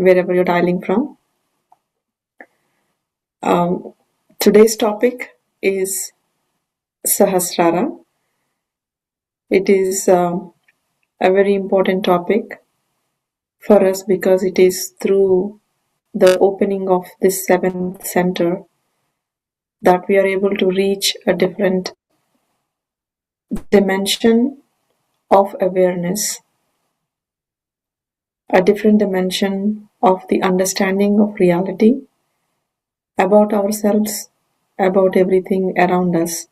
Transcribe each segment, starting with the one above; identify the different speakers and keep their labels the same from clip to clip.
Speaker 1: wherever you're dialing from. Today's topic is Sahasrara. It is a very important topic for us because it is through the opening of this seventh center that we are able to reach a different dimension of awareness, a different dimension of the understanding of reality, about ourselves, about everything around us.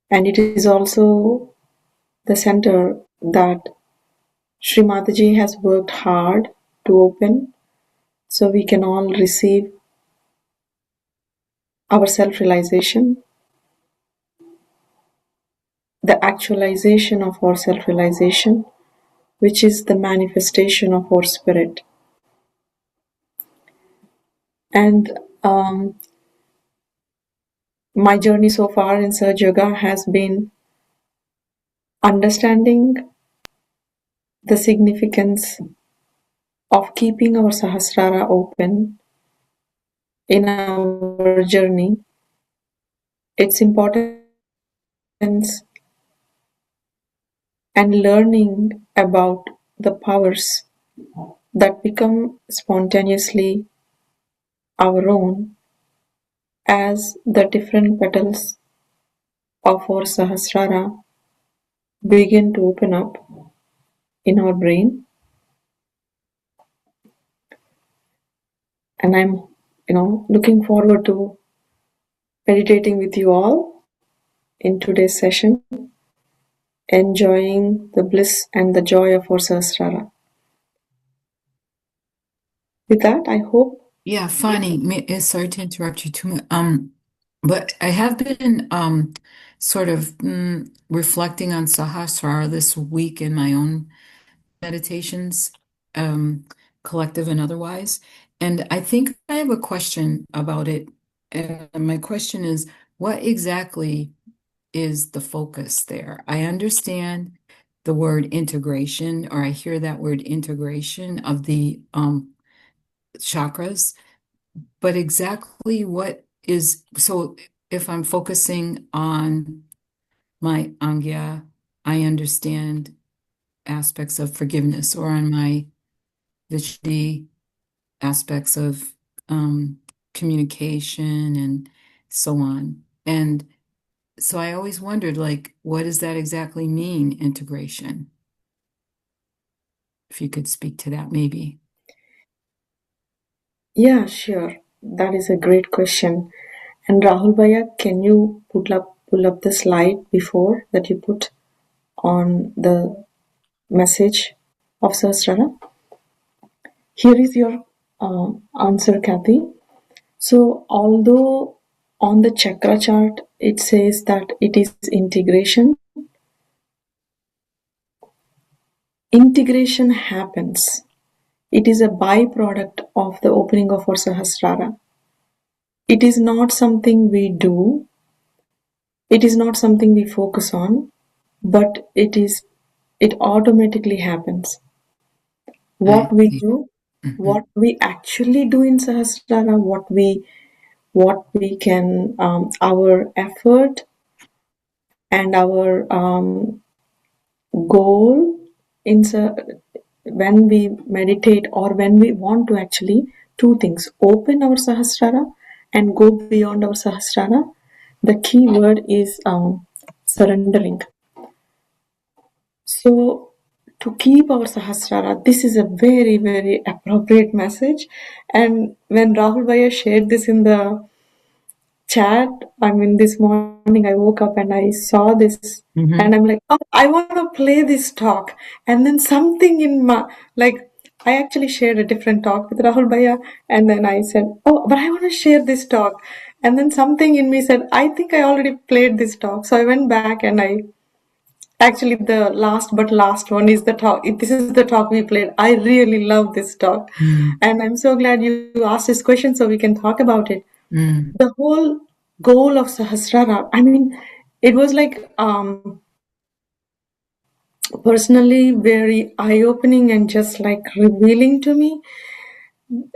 Speaker 1: And it is also the center that Sri Mataji has worked hard to open so we can all receive our self-realization, the actualization of our self-realization, which is the manifestation of our spirit. And my journey so far in Sahaja Yoga has been understanding the significance of keeping our Sahasrara open in our journey, its importance, and learning about the powers that become spontaneously our own as the different petals of our Sahasrara begin to open up in our brain. And I'm, looking forward to meditating with you all in today's session, enjoying the bliss and the joy of our Sahasrara. With that, I hope.
Speaker 2: Yeah, funny. Sorry to interrupt you too much. But I have been sort of reflecting on Sahasrara this week in my own meditations, collective and otherwise. And I think I have a question about it. And my question is, what exactly is the focus there? I understand the word integration, or I hear that word integration of the chakras, but exactly what is, so if I'm focusing on my Angya, I understand aspects of forgiveness, or on my Vishdi, aspects of communication and so on. And so I always wondered, like, what does that exactly mean, integration? If you could speak to that, maybe.
Speaker 1: Yeah, sure. That is a great question. And Rahul Bhaiya, can you pull up the slide before that you put on the message of Sahasrara? Here is your answer, Kathy. So, although on the chakra chart it says that it is integration, integration happens. It is a byproduct of the opening of our Sahasrara. It is not something we do, it is not something we focus on, but it automatically happens. What
Speaker 2: I
Speaker 1: we
Speaker 2: see.
Speaker 1: do,
Speaker 2: Mhm.
Speaker 1: what we actually do in Sahasrara, what we can our effort and our goal in when we meditate or when we want to actually two things: open our Sahasrara and go beyond our Sahasrara. The key word is surrendering. So, to keep our Sahasrara, this is a very, very appropriate message. And when Rahul Bhaiya shared this in the chat, I mean, this morning I woke up and I saw this, and
Speaker 2: Mhm.
Speaker 1: I'm like, oh, I want to play this talk. And then something in my, like, I actually shared a different talk with Rahul Bhaiya, and then I said, oh, but I want to share this talk. And then something in me said, I think I already played this talk. So I went back and I actually, the last one is the talk. This is the talk we played. I really love this talk.
Speaker 2: Mm.
Speaker 1: And I'm so glad you asked this question so we can talk about it.
Speaker 2: Mm.
Speaker 1: The whole goal of Sahasrara, I mean, it was like personally very eye-opening and just like revealing to me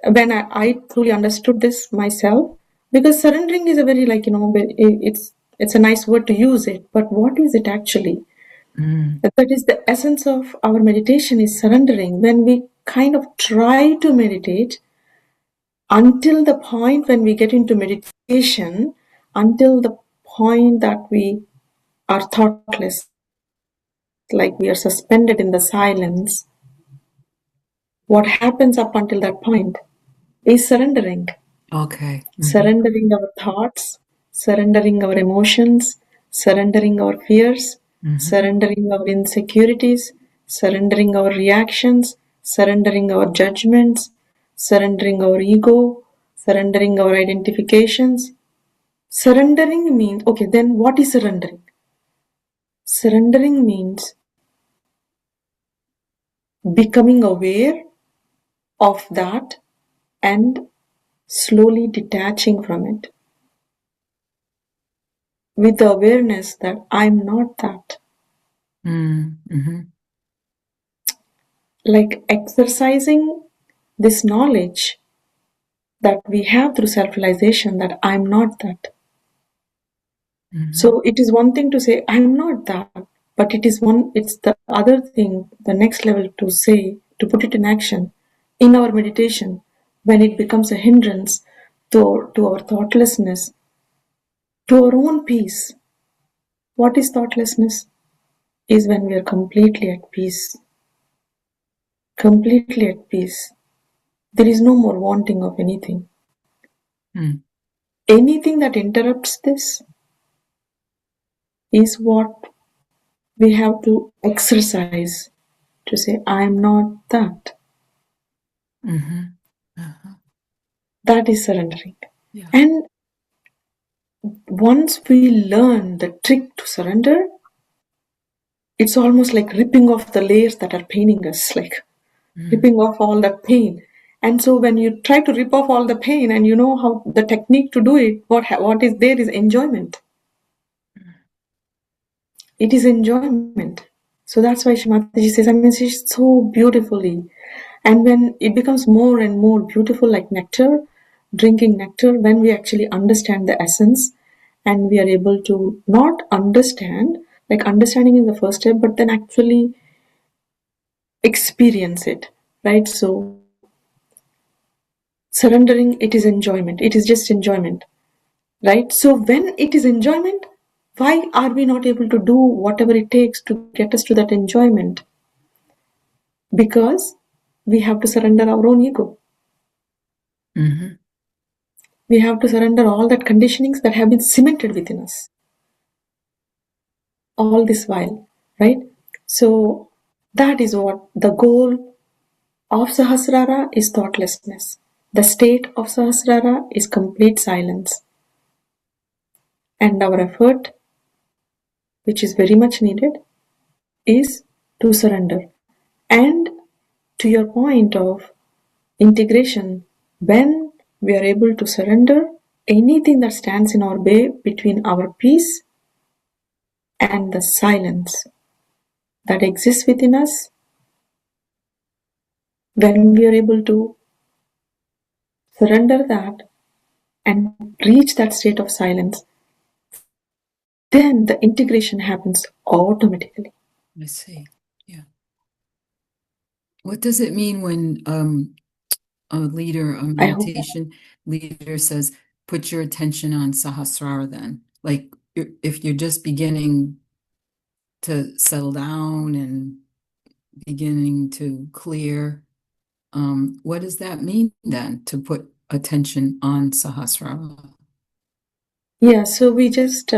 Speaker 1: when I truly understood this myself. Because surrendering is a very like it's a nice word to use it, but what is it actually?
Speaker 2: Mm.
Speaker 1: That is the essence of our meditation is surrendering. When we kind of try to meditate until the point when we get into meditation, until the point that we are thoughtless, like we are suspended in the silence, what happens up until that point is surrendering.
Speaker 2: Okay.
Speaker 1: Surrendering our thoughts, surrendering our emotions, surrendering our fears,
Speaker 2: Hmm.
Speaker 1: surrendering our insecurities, surrendering our reactions, surrendering our judgments, surrendering our ego, surrendering our identifications. Surrendering means, okay, then what is surrendering? Surrendering means becoming aware of that and slowly detaching from it with the awareness that I'm not that.
Speaker 2: Mm-hmm.
Speaker 1: Like exercising this knowledge that we have through self-realization that I'm not that.
Speaker 2: Hmm.
Speaker 1: So it is one thing to say I'm not that, but it's the other thing, the next level to say, to put it in action in our meditation when it becomes a hindrance to our thoughtlessness, to our own peace. What is thoughtlessness? Is when we are completely at peace. Completely at peace. There is no more wanting of anything.
Speaker 2: Mm.
Speaker 1: Anything that interrupts this is what we have to exercise to say, I'm not that.
Speaker 2: Mm-hmm. Uh-huh.
Speaker 1: That is surrendering.
Speaker 2: Yeah.
Speaker 1: And once we learn the trick to surrender, it's almost like ripping off the layers that are paining us, like
Speaker 2: Mm.
Speaker 1: ripping off all the pain. And so when you try to rip off all the pain and you know how the technique to do it, what is there is enjoyment. It is enjoyment. So that's why Shimataji says, I mean, she's so beautifully. And when it becomes more and more beautiful, like nectar, drinking nectar, when we actually understand the essence and we are able to not understand, like understanding is the first step, but then actually experience it, right? So surrendering, it is enjoyment. It is just enjoyment, right? So when it is enjoyment, why are we not able to do whatever it takes to get us to that enjoyment? Because we have to surrender our own ego.
Speaker 2: Mm-hmm.
Speaker 1: We have to surrender all that conditionings that have been cemented within us all this while, right? So that is what the goal of Sahasrara is thoughtlessness. The state of Sahasrara is complete silence. And our effort, which is very much needed, is to surrender. And to your point of integration, when we are able to surrender anything that stands in our way between our peace and the silence that exists within us, when we are able to surrender that and reach that state of silence, then the integration happens automatically.
Speaker 2: I see. Yeah. What does it mean when a leader, a
Speaker 1: I hope.
Speaker 2: meditation leader says, put your attention on Sahasrara then? Like if you're just beginning to settle down and beginning to clear, what does that mean then to put attention on Sahasrara?
Speaker 1: Yeah, so we just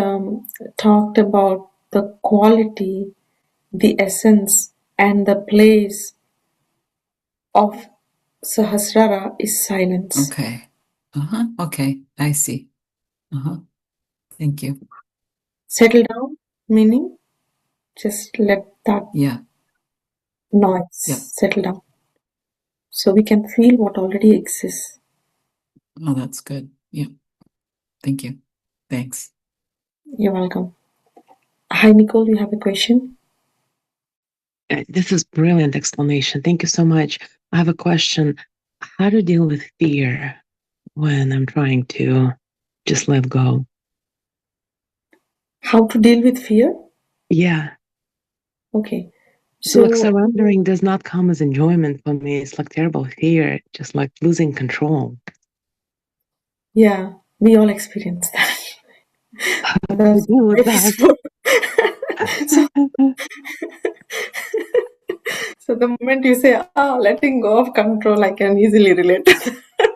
Speaker 1: talked about the quality, the essence, and the place of Sahasrara is silence.
Speaker 2: Okay. Uh-huh. Okay. I see. Uh-huh. Thank you.
Speaker 1: Settle down, meaning just let that
Speaker 2: Yeah.
Speaker 1: noise
Speaker 2: Yeah.
Speaker 1: settle down so we can feel what already exists.
Speaker 2: Oh, that's good. Yeah. Thank you. Thanks.
Speaker 1: You're welcome. Hi, Nicole, you have a question?
Speaker 3: This is brilliant explanation. Thank you so much. I have a question. How to deal with fear when I'm trying to just let go?
Speaker 1: How to deal with fear?
Speaker 3: Yeah.
Speaker 1: Okay.
Speaker 3: So like
Speaker 1: So,
Speaker 3: surrendering does not come as enjoyment for me. It's like terrible fear, just like losing control.
Speaker 1: yeah, we all experience that.
Speaker 3: How do we
Speaker 1: That's
Speaker 3: deal with
Speaker 1: life is
Speaker 3: that?
Speaker 1: for. so, so the moment you say, letting go of control, I can easily relate to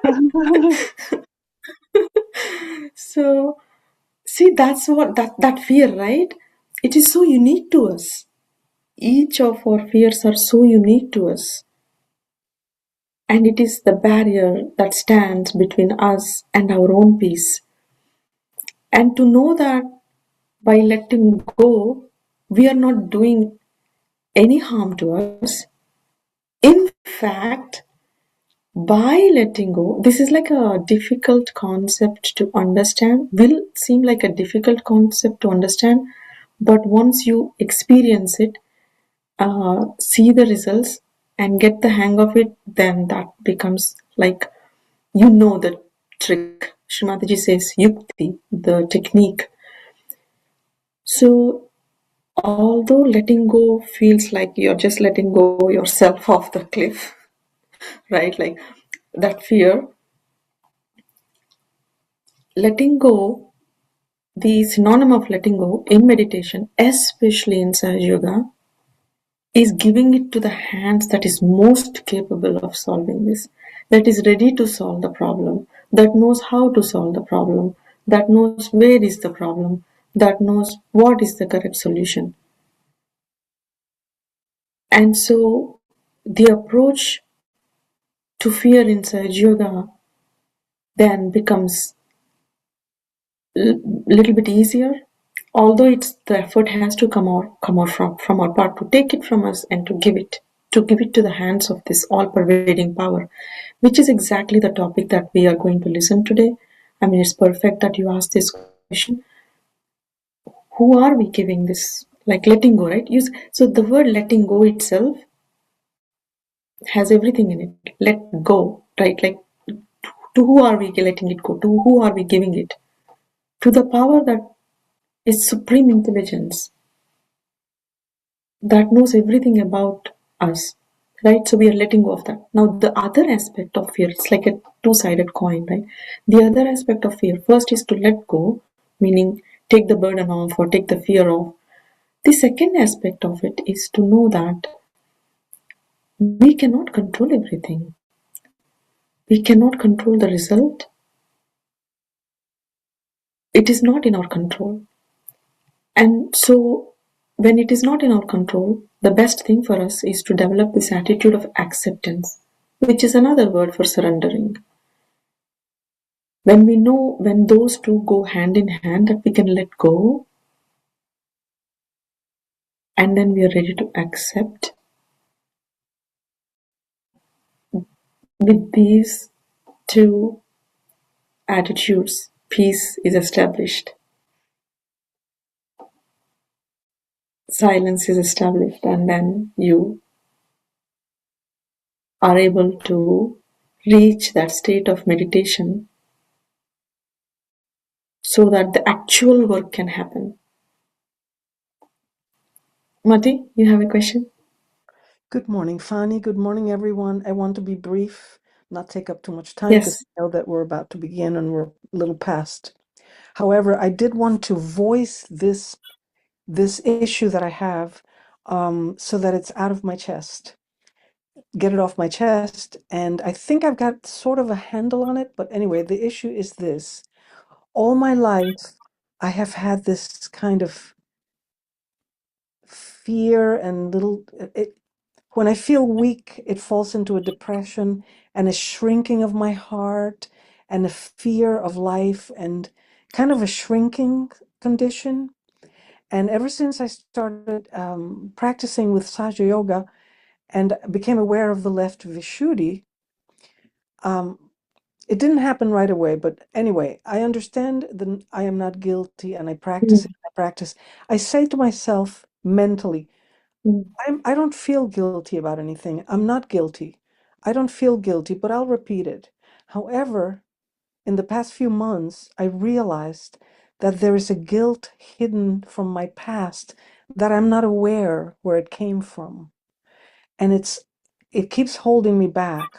Speaker 1: that. So, see, that's what that fear, right? It is so unique to us. Each of our fears are so unique to us, and it is the barrier that stands between us and our own peace. And to know that by letting go, we are not doing any harm to us. In fact, by letting go, this is like a difficult concept to understand, will seem like a difficult concept to understand, but once you experience it, see the results, and get the hang of it, then that becomes like the trick. Shrimataji says yukti, the technique. So, although letting go feels like you're just letting go yourself off the cliff, right? Like that fear, letting go, the synonym of letting go in meditation, especially in Sahaj Yoga, is giving it to the hands that is most capable of solving this, that is ready to solve the problem, that knows how to solve the problem, that knows where is the problem, that knows what is the correct solution. And so the approach to fear inside yoga then becomes little bit easier, although it's the effort has to come out from our part to take it from us and to give it to the hands of this all pervading power, which is exactly the topic that we are going to listen today. I mean, it's perfect that you asked this question. Who are we giving this, like letting go, right? So the word letting go itself has everything in it. Let go, right? Like, to who are we letting it go? To who are we giving it? To the power that is supreme intelligence, that knows everything about us, right? So we are letting go of that. Now, the other aspect of fear, it's like a two-sided coin, right? The other aspect of fear, first is to let go, meaning take the burden off or take the fear off. The second aspect of it is to know that we cannot control everything. We cannot control the result. It is not in our control. And so, when it is not in our control, the best thing for us is to develop this attitude of acceptance, which is another word for surrendering. When we know when those two go hand in hand, that we can let go, and then we are ready to accept, with these two attitudes, peace is established, silence is established, and then you are able to reach that state of meditation so that the actual work can happen. Mati, you have a question?
Speaker 4: Good morning, Fani. Good morning, everyone. I want to be brief, not take up too much time because
Speaker 1: Yes.
Speaker 4: I know that we're about to begin and we're a little past. However, I did want to voice this issue that I have so that it's out of my chest, get it off my chest. And I think I've got sort of a handle on it. But anyway, the issue is this. All my life, I have had this kind of fear and when I feel weak, it falls into a depression and a shrinking of my heart and a fear of life and kind of a shrinking condition. And ever since I started practicing with Saja Yoga and became aware of the left Vishuddhi, um, it didn't happen right away. But anyway, I understand that I am not guilty and I practice
Speaker 1: Mm.
Speaker 4: it. I practice. I say to myself mentally,
Speaker 1: Mm.
Speaker 4: I don't feel guilty about anything. I'm not guilty. I don't feel guilty, but I'll repeat it. However, in the past few months, I realized that there is a guilt hidden from my past that I'm not aware where it came from. And it keeps holding me back.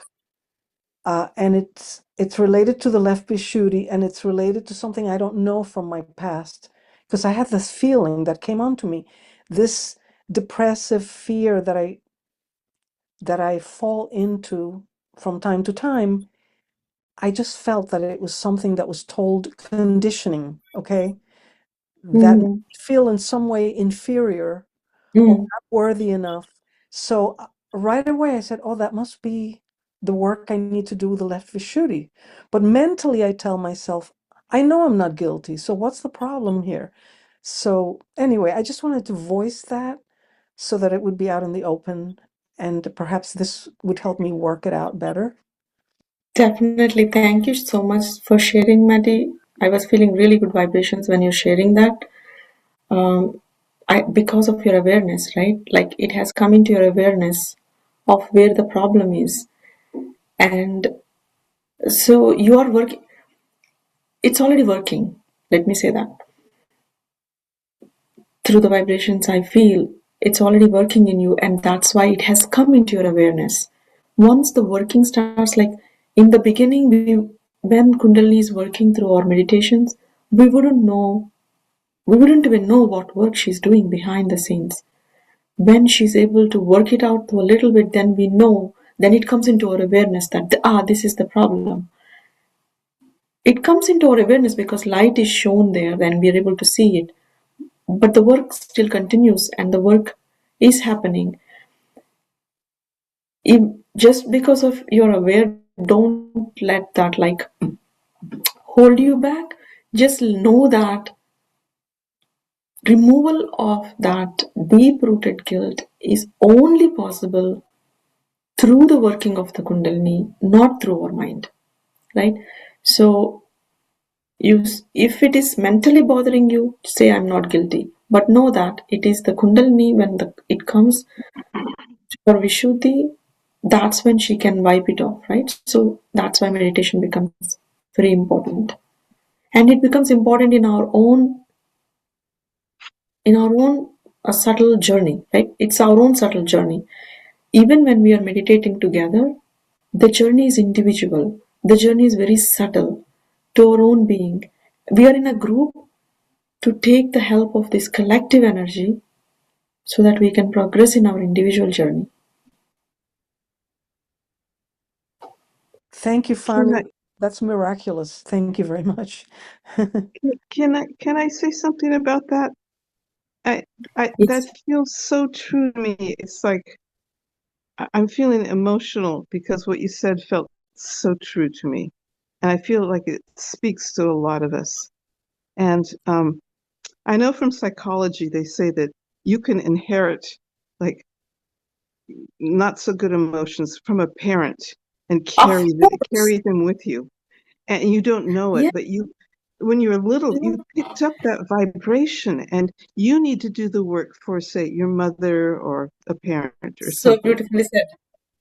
Speaker 4: And it's related to the left Vishuddhi, and it's related to something I don't know from my past. Because I had this feeling that came onto me, this depressive fear that I fall into from time to time. I just felt that it was something that was told conditioning, okay? That made
Speaker 1: Mm.
Speaker 4: me feel in some way inferior or
Speaker 1: Mm.
Speaker 4: not worthy enough. So right away I said, oh, that must be the work I need to do with the left Vishuddhi. But mentally I tell myself, I know I'm not guilty. So what's the problem here? So anyway, I just wanted to voice that so that it would be out in the open, and perhaps this would help me work it out better.
Speaker 1: Definitely. Thank you so much for sharing, Maddie. I was feeling really good vibrations when you're sharing that. Um, because of your awareness, right? Like it has come into your awareness of where the problem is. And so you are working, it's already working. Let me say that. Through the vibrations I feel, it's already working in you, and that's why it has come into your awareness. Once the working starts, like in the beginning, when Kundalini is working through our meditations, we wouldn't know, we wouldn't even know what work she's doing behind the scenes. When she's able to work it out to a little bit, then we know, then it comes into our awareness that, this is the problem. It comes into our awareness because light is shown there, then we are able to see it. But the work still continues and the work is happening. Just because of you're aware, don't let that like hold you back. Just know that removal of that deep rooted guilt is only possible through the working of the Kundalini, not through our mind, right? So if it is mentally bothering you, say I'm not guilty, but know that it is the Kundalini when it comes for Vishuddhi, that's when she can wipe it off, right? So that's why meditation becomes very important, and it becomes important in our own subtle journey, right? It's our own subtle journey. Even when we are meditating together, the journey is individual. The journey is very subtle to our own being. We are in a group to take the help of this collective energy so that we can progress in our individual journey.
Speaker 4: Thank you,
Speaker 5: Can I
Speaker 4: Fani. That's miraculous. Thank you very much.
Speaker 5: can I say something about that? That
Speaker 1: Yes.
Speaker 5: feels so true to me. It's like I'm feeling emotional because what you said felt so true to me, and I feel like it speaks to a lot of us. And I know from psychology they say that you can inherit like not so good emotions from a parent and
Speaker 1: Of course.
Speaker 5: carry them with you, and you don't know it,
Speaker 1: Yeah.
Speaker 5: but you when you're little you picked up that vibration, and you need to do the work for, say, your mother or a parent or
Speaker 1: So
Speaker 5: something.
Speaker 1: beautifully said.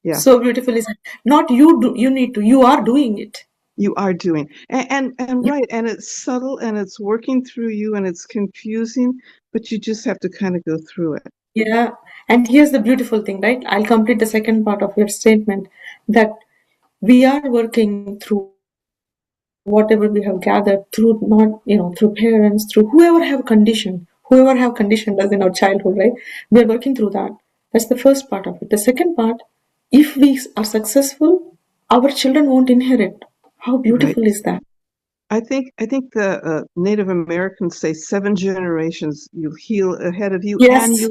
Speaker 5: Yeah,
Speaker 1: So beautifully said. Not you do, you need to, you are doing it.
Speaker 5: you are doing, and
Speaker 1: Yeah.
Speaker 5: right, and it's subtle and it's working through you and it's confusing, but you just have to kind of go through it.
Speaker 1: Yeah. And here's the beautiful thing, right? I'll complete the second part of your statement that we are working through whatever we have gathered through not, through parents, through whoever have conditioned us in our childhood, right? We are working through that. That's the first part of it. The second part, if we are successful, our children won't inherit. How
Speaker 5: Right.
Speaker 1: beautiful is that?
Speaker 5: I think the Native Americans say 7 generations you heal ahead of you, and
Speaker 1: Yes.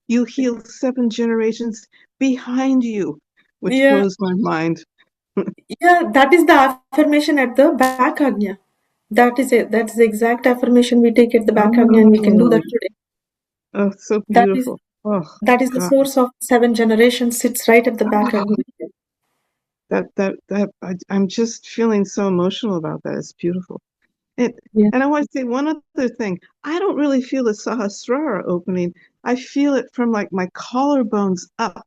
Speaker 5: you heal 7 generations behind you, which
Speaker 1: Yeah.
Speaker 5: blows my mind.
Speaker 1: Yeah, that is the affirmation at the back agnya. That is it. That's the exact affirmation we take at the back agnya, and we can do
Speaker 5: Oh,
Speaker 1: that today.
Speaker 5: oh, so
Speaker 1: That is
Speaker 5: beautiful. Oh
Speaker 1: that is the
Speaker 5: God,
Speaker 1: source of 7 generations sits right at the back agnya.
Speaker 5: I'm just feeling so emotional about that. It's beautiful. And I want to say one other thing. I don't really feel the Sahasrara opening. I feel it from like my collarbones up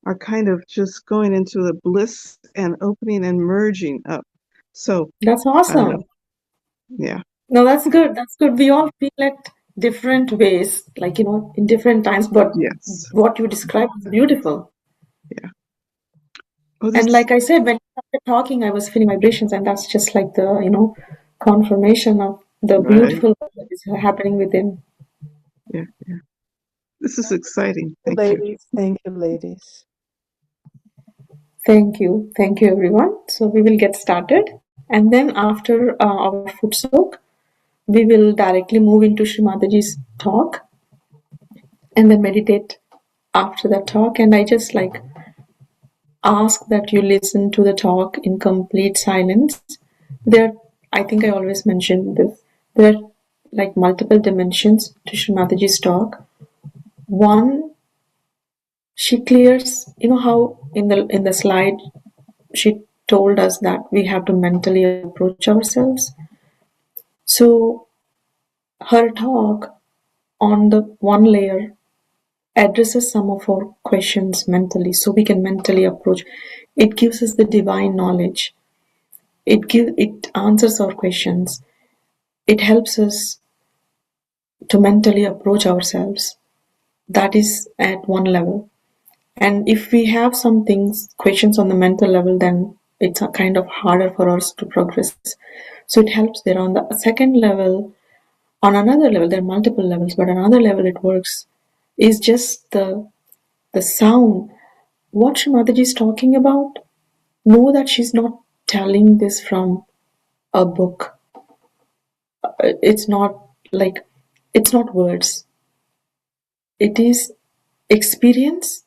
Speaker 5: are kind of just going into the bliss and opening and merging up. So
Speaker 1: That's
Speaker 5: I don't know.
Speaker 1: awesome.
Speaker 5: Yeah.
Speaker 1: No, that's good. That's good. We all feel it different ways, like, in different times, but
Speaker 5: Yes.
Speaker 1: what you described is beautiful.
Speaker 5: Yeah. Oh,
Speaker 1: And
Speaker 5: this.
Speaker 1: like I said, when you started talking, I was feeling vibrations, and that's just like the confirmation of the
Speaker 5: Right.
Speaker 1: beautiful that is happening within.
Speaker 5: Yeah. Yeah. This is exciting. Thank you.
Speaker 4: Ladies, thank you, ladies.
Speaker 1: Thank you. Thank you, everyone. So we will get started. And then after our foot soak, we will directly move into Srimataji's talk and then meditate after that talk. And I just like ask that you listen to the talk in complete silence. I think I always mention this, there are like multiple dimensions to Srimataji's talk. One, she clears, how in the slide she told us that we have to mentally approach ourselves. So her talk on the one layer addresses some of our questions mentally, so we can mentally approach. It gives us the divine knowledge. It answers our questions. It helps us to mentally approach ourselves. That is at one level. And if we have some questions on the mental level, then it's a kind of harder for us to progress. So it helps there. On the second level, on another level, there are multiple levels, but another level it works is just the sound. What Srimataji is talking about, know that she's not telling this from a book. It's not like, it's not words. It is experience.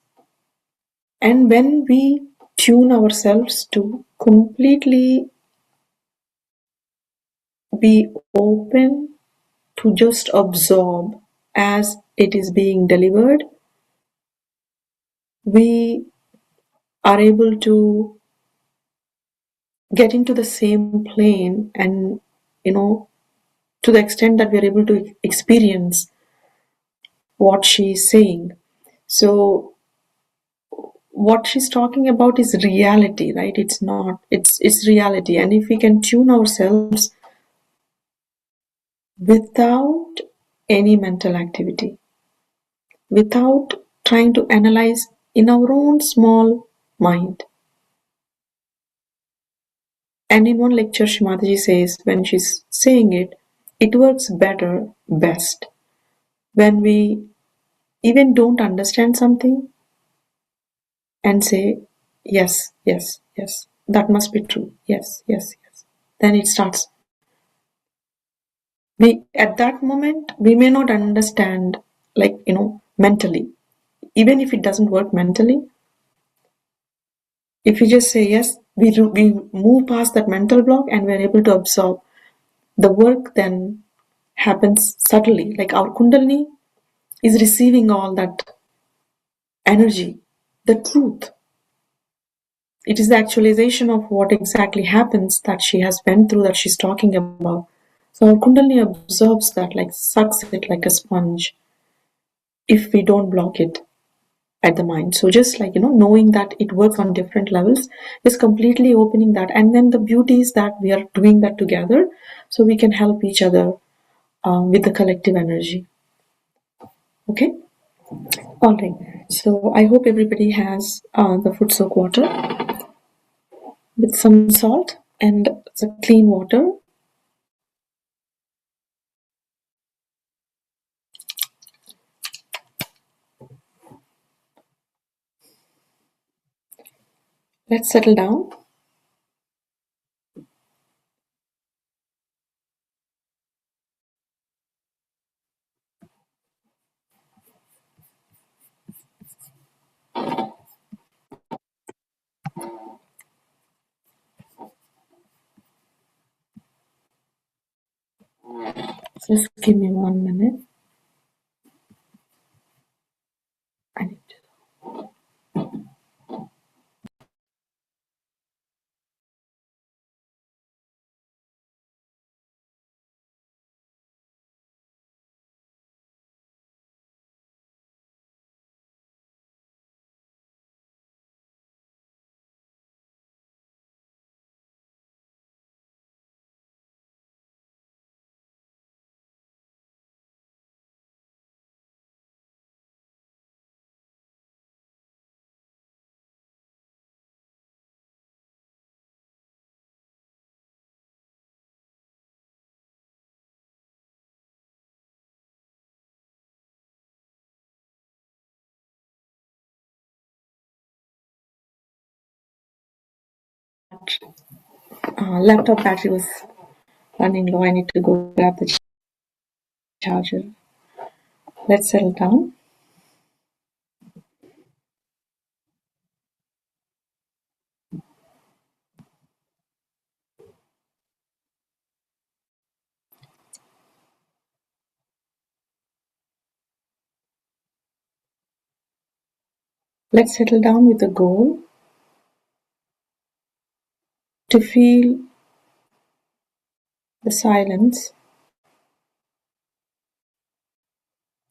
Speaker 1: And when we tune ourselves to completely be open to just absorb as it is being delivered, we are able to get into the same plane, and to the extent that we're able to experience what she's saying. So what she's talking about is reality, right? It's not, it's reality. And if we can tune ourselves without any mental activity, without trying to analyze in our own small mind. And in one lecture, Shimataji says, when she's saying it, it works better, best, when we even don't understand something and say, yes, yes, yes, that must be true. Yes, yes, yes. Then it starts. At that moment, we may not understand, like, mentally. Even if it doesn't work mentally, if we just say yes, we move past that mental block and we're able to absorb. The work then happens subtly. Like our Kundalini is receiving all that energy, the truth. It is the actualization of what exactly happens that she has went through, that she's talking about. So our Kundalini absorbs that, like sucks it like a sponge, if we don't block it at the mind. So just like, knowing that it works on different levels is completely opening that. And then the beauty is that we are doing that together, so we can help each other with the collective energy. Okay? All right. So I hope everybody has the Footsoak water with some salt and the clean water. Let's settle down. Just give me 1 minute. I need to. laptop battery was running low. I need to go grab the charger. Let's settle down. Let's settle down with a goal to feel the silence,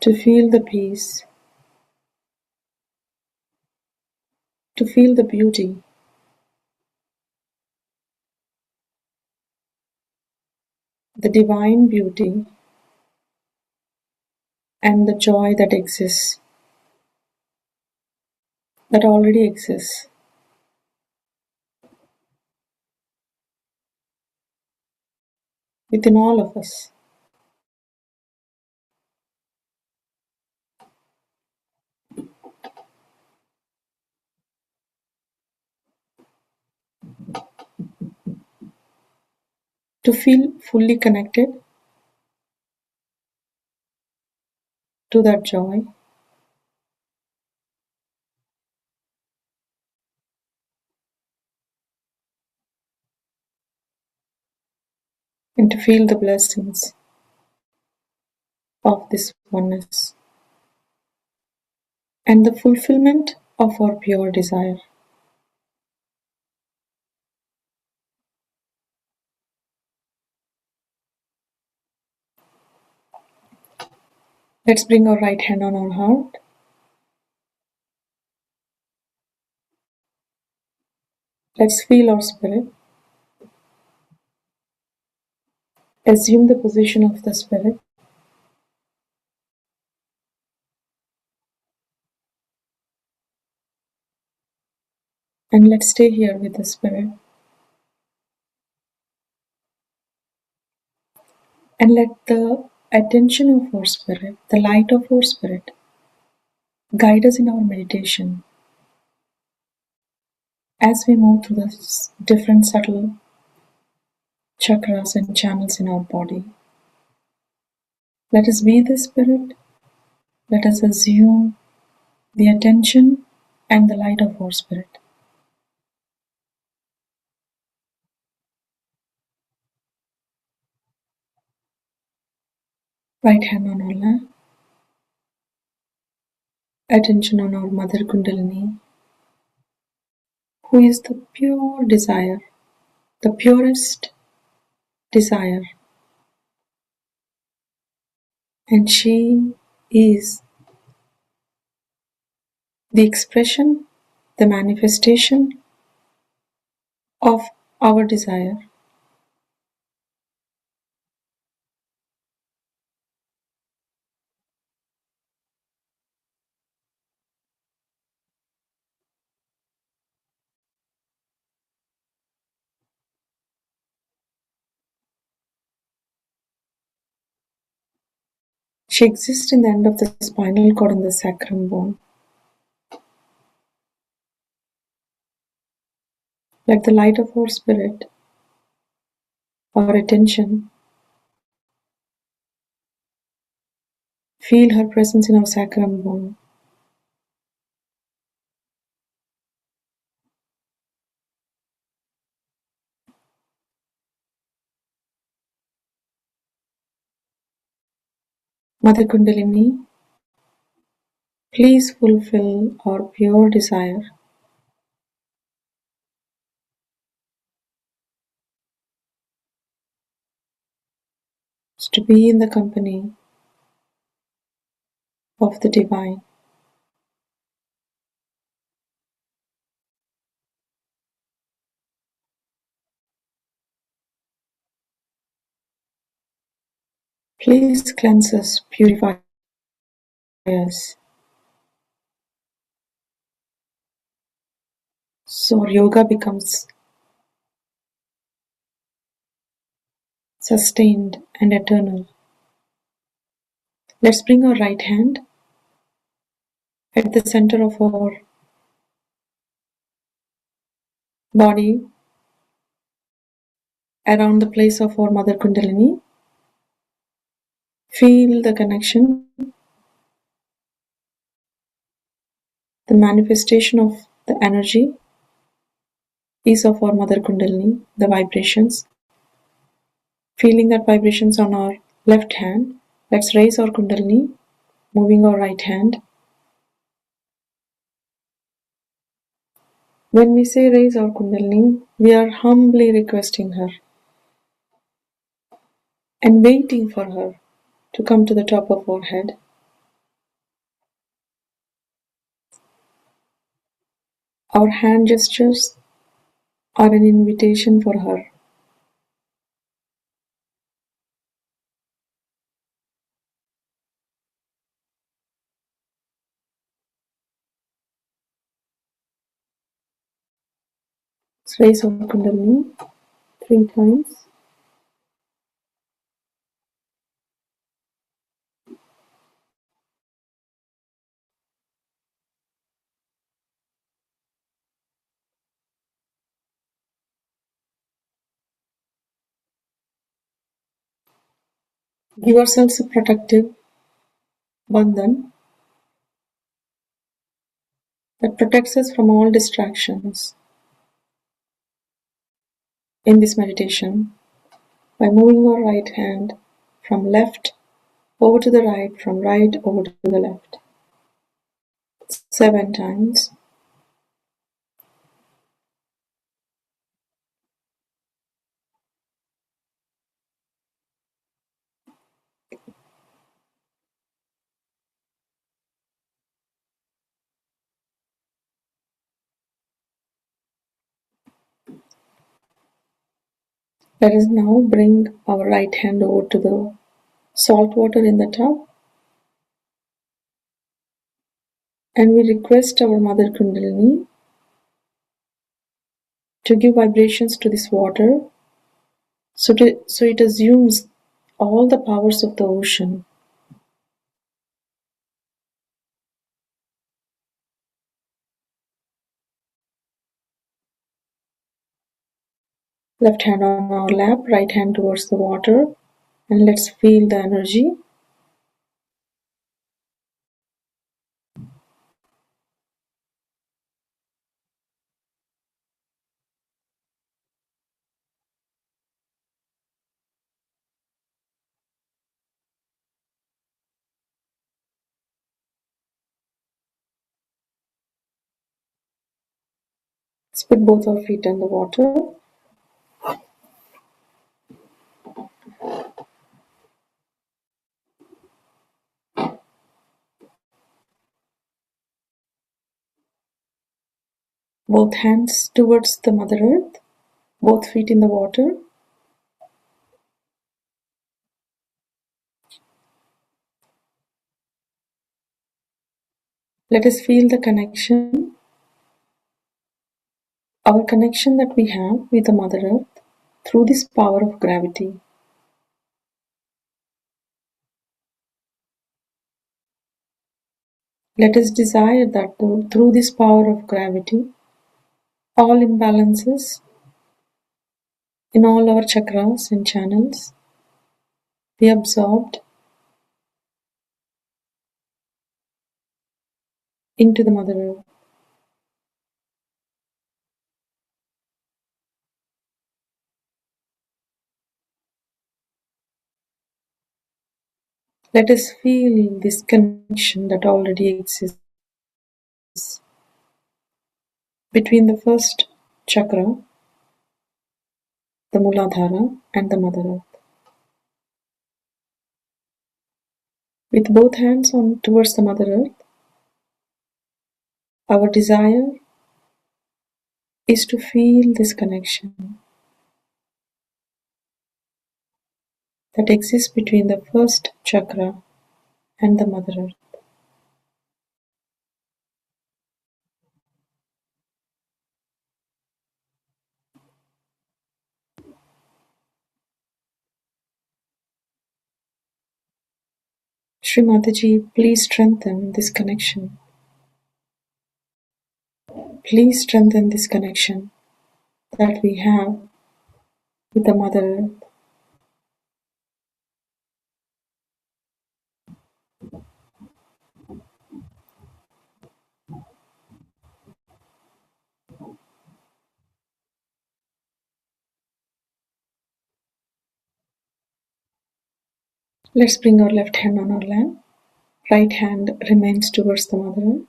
Speaker 1: to feel the peace, to feel the beauty, the divine beauty, and the joy that exists, that already exists within all of us. To feel fully connected to that joy, and to feel the blessings of this oneness and the fulfillment of our pure desire. Let's bring our right hand on our heart. Let's feel our spirit. Assume the position of the spirit. And let's stay here with the spirit. And let the attention of our spirit, the light of our spirit, guide us in our meditation as we move through the different subtle chakras and channels in our body. Let us be the spirit. Let us assume the attention and the light of our spirit. Right hand on our lap. Attention on our Mother Kundalini, who is the pure desire, the purest desire. And she is the expression, the manifestation of our desire. She exists in the end of the spinal cord and the sacrum bone. Like the light of our spirit, our attention, feel her presence in our sacrum bone. Mother Kundalini, please fulfill our pure desire to be in the company of the divine. Please cleanse us, purify us, so our yoga becomes sustained and eternal. Let's bring our right hand at the center of our body around the place of our Mother Kundalini. Feel the connection, the manifestation of the energy is of our Mother Kundalini, the vibrations. Feeling that vibrations on our left hand, let's raise our Kundalini, moving our right hand. When we say raise our Kundalini, we are humbly requesting her and waiting for her to come to the top of our head. Our hand gestures are an invitation for her. Let's raise our Kundalini 3 times. Give ourselves a protective bandhan that protects us from all distractions in this meditation by moving our right hand from left over to the right, from right over to the left. 7 times. Let us now bring our right hand over to the salt water in the tub, and we request our Mother Kundalini to give vibrations to this water so it assumes all the powers of the ocean. Left hand on our lap, right hand towards the water, and let's feel the energy. Let's put both our feet in the water. Both hands towards the Mother Earth, both feet in the water. Let us feel the connection, our connection that we have with the Mother Earth through this power of gravity. Let us desire that through this power of gravity, all imbalances in all our chakras and channels be absorbed into the Mother Earth. Let us feel this connection that already exists between the first chakra, the Muladhara, and the Mother Earth. With both hands on towards the Mother Earth, our desire is to feel this connection that exists between the first chakra and the Mother Earth. Shri Mataji, please strengthen this connection. Please strengthen this connection that we have with the Mother Earth. Let's bring our left hand on our lap. Right hand remains towards the Mother Earth.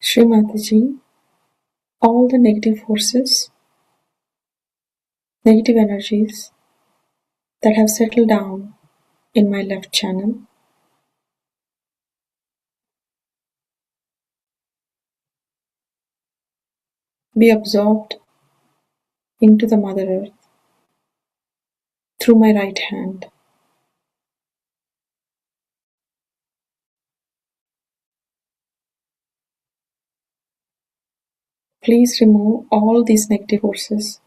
Speaker 1: Shri Mataji, all the negative forces, negative energies that have settled down in my left channel, be absorbed into the Mother Earth through my right hand. Please remove all these negative forces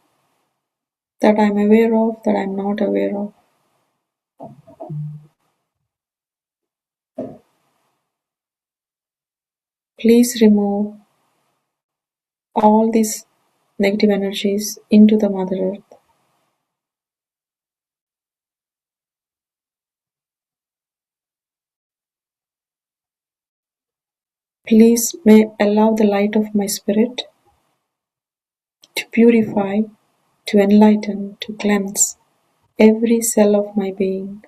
Speaker 1: that I'm aware of, that I'm not aware of. Please remove all these negative energies into the Mother Earth. Please may allow the light of my spirit to purify, to enlighten, to cleanse every cell of my being,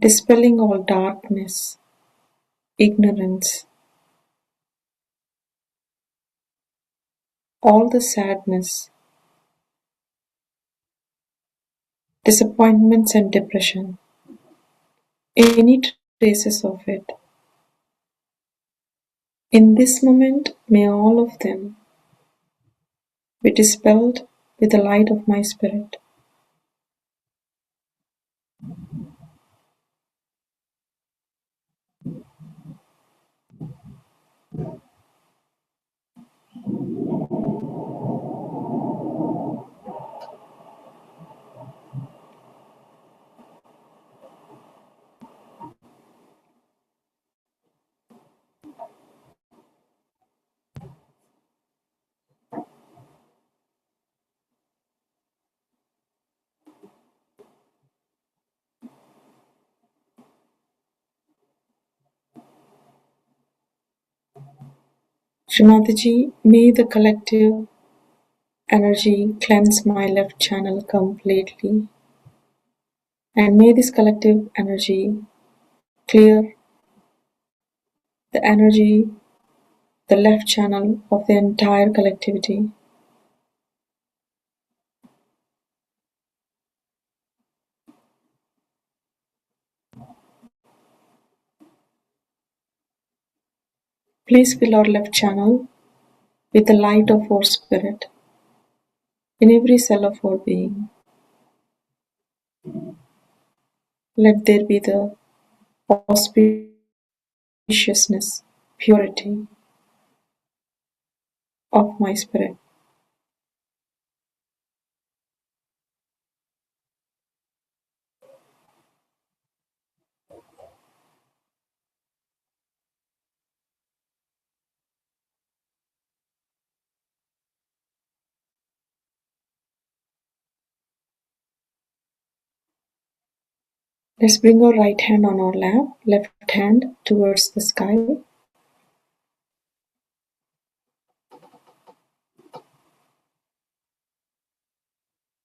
Speaker 1: dispelling all darkness, ignorance, all the sadness, disappointments and depression, any traces of it. In this moment, may all of them be dispelled with the light of my spirit. Srimataji, may the collective energy cleanse my left channel completely, and may this collective energy clear the energy, the left channel of the entire collectivity. Please fill our left channel with the light of our spirit in every cell of our being. Let there be the auspiciousness, purity of my spirit. Let's bring our right hand on our lap, left hand towards the sky.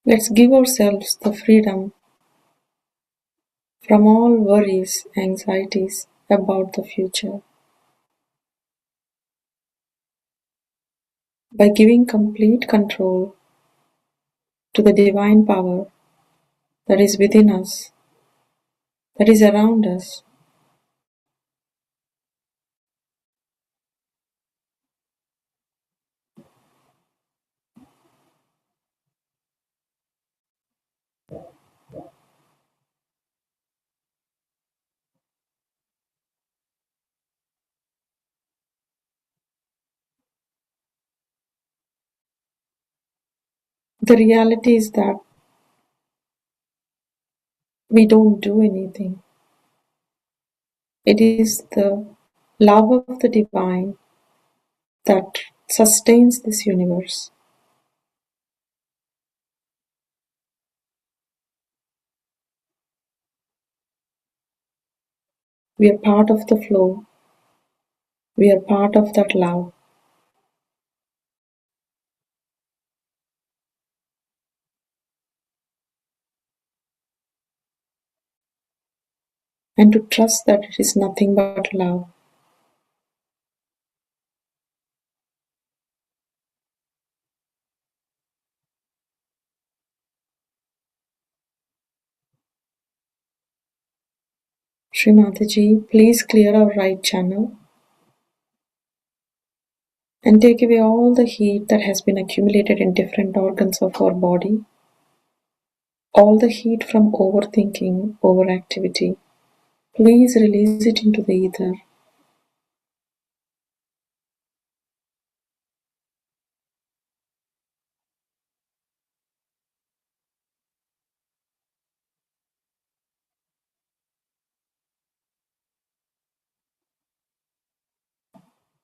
Speaker 1: Let's give ourselves the freedom from all worries, anxieties about the future. By giving complete control to the divine power that is within us, that is around us. The reality is that we don't do anything. It is the love of the divine that sustains this universe. We are part of the flow. We are part of that love. And to trust that it is nothing but love. Shri Mataji, please clear our right channel and take away all the heat that has been accumulated in different organs of our body, all the heat from overthinking, overactivity. Please release it into the ether.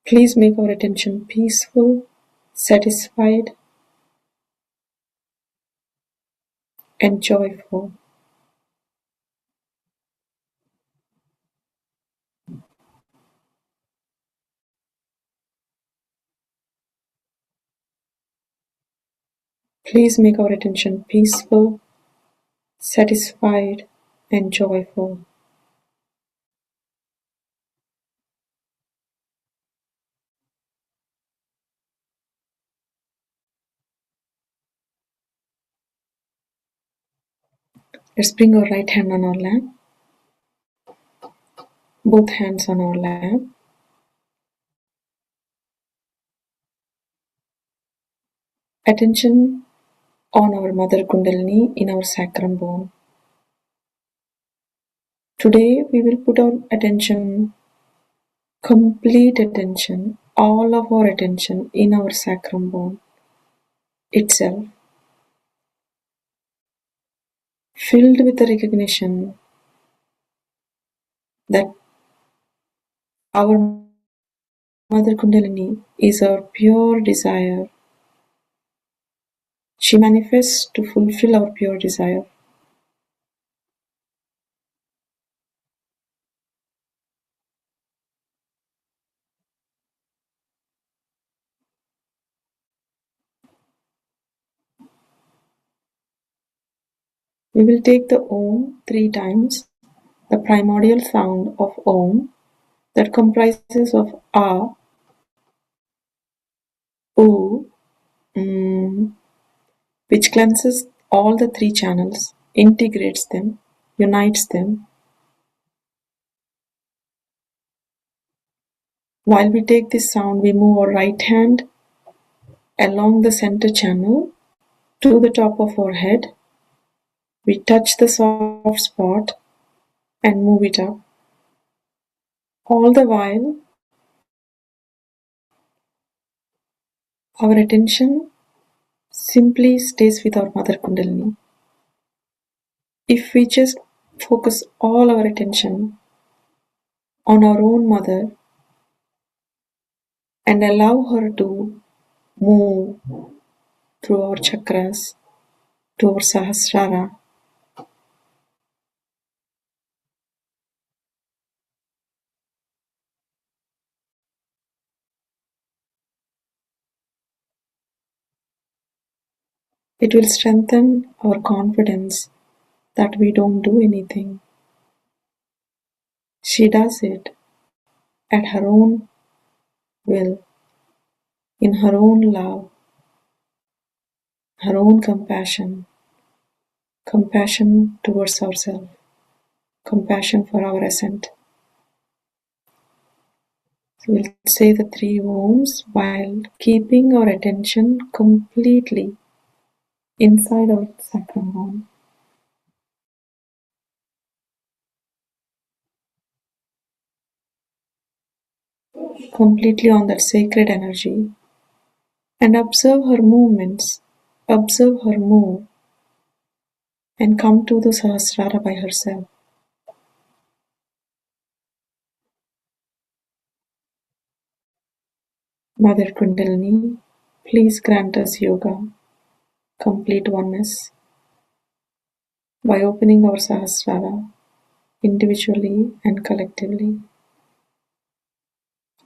Speaker 1: Please make our attention peaceful, satisfied, and joyful. Please make our attention peaceful, satisfied, and joyful. Let's bring our right hand on our lap, both hands on our lap. Attention on our Mother Kundalini in our sacrum bone. Today we will put our attention, complete attention, all of our attention in our sacrum bone itself, filled with the recognition that our Mother Kundalini is our pure desire. She manifests to fulfill our pure desire. We will take the Om 3 times, the primordial sound of Om that comprises of A, U, which cleanses all the 3 channels, integrates them, unites them. While we take this sound, we move our right hand along the center channel to the top of our head. We touch the soft spot and move it up. All the while, our attention simply stays with our Mother Kundalini. If we just focus all our attention on our own mother and allow her to move through our chakras to our Sahasrara, it will strengthen our confidence that we don't do anything. She does it at her own will, in her own love, her own compassion, compassion towards ourselves, compassion for our ascent. So we'll say the 3 Oms while keeping our attention completely inside our sacrum bone. Completely on that sacred energy and observe her movements Observe her move and come to the Sahasrara by herself. Mother Kundalini, please grant us yoga, complete oneness, by opening our Sahasrara individually and collectively.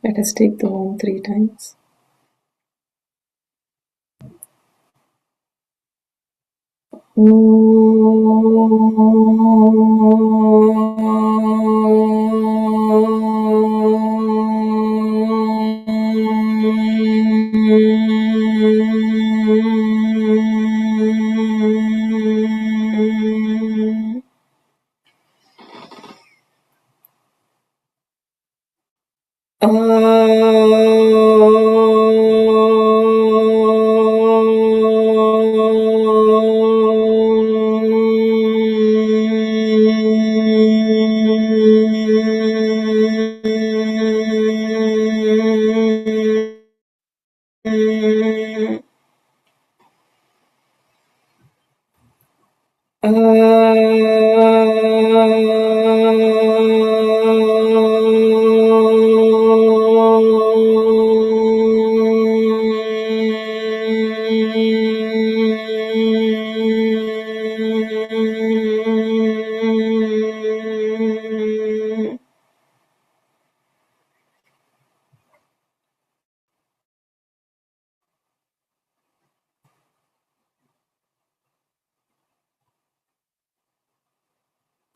Speaker 1: Let us take the Om 3 times.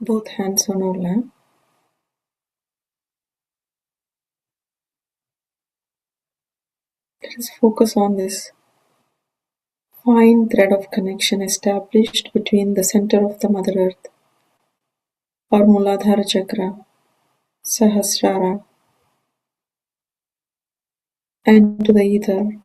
Speaker 1: Both hands on our lap. Let us focus on this fine thread of connection established between the center of the Mother Earth, or Muladhara Chakra, Sahasrara, and to the ether.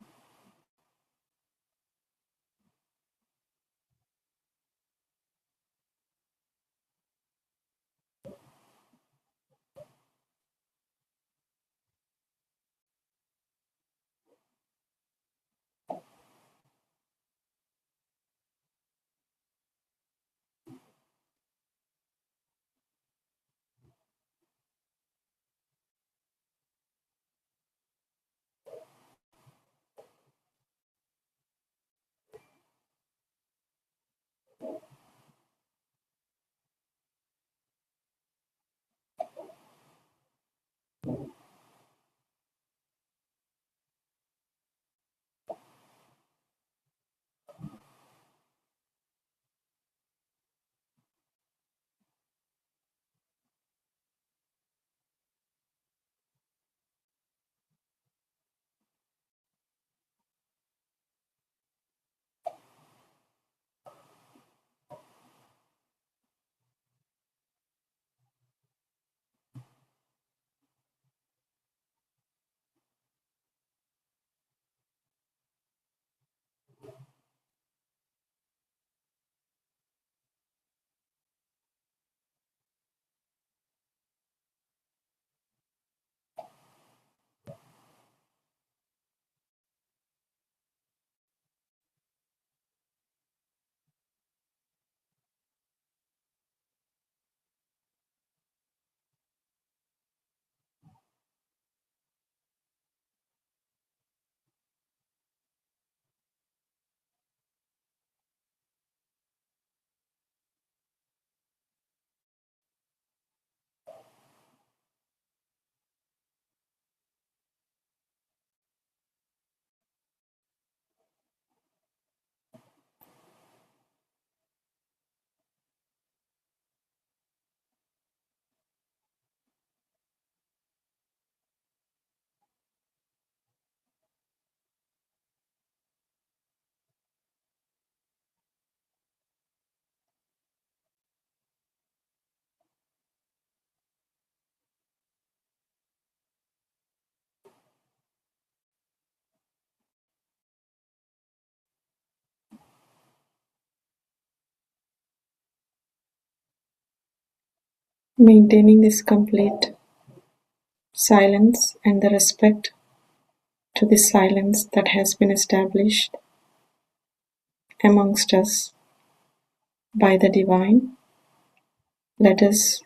Speaker 1: Maintaining this complete silence and the respect to the silence that has been established, amongst us by the Divine. Let us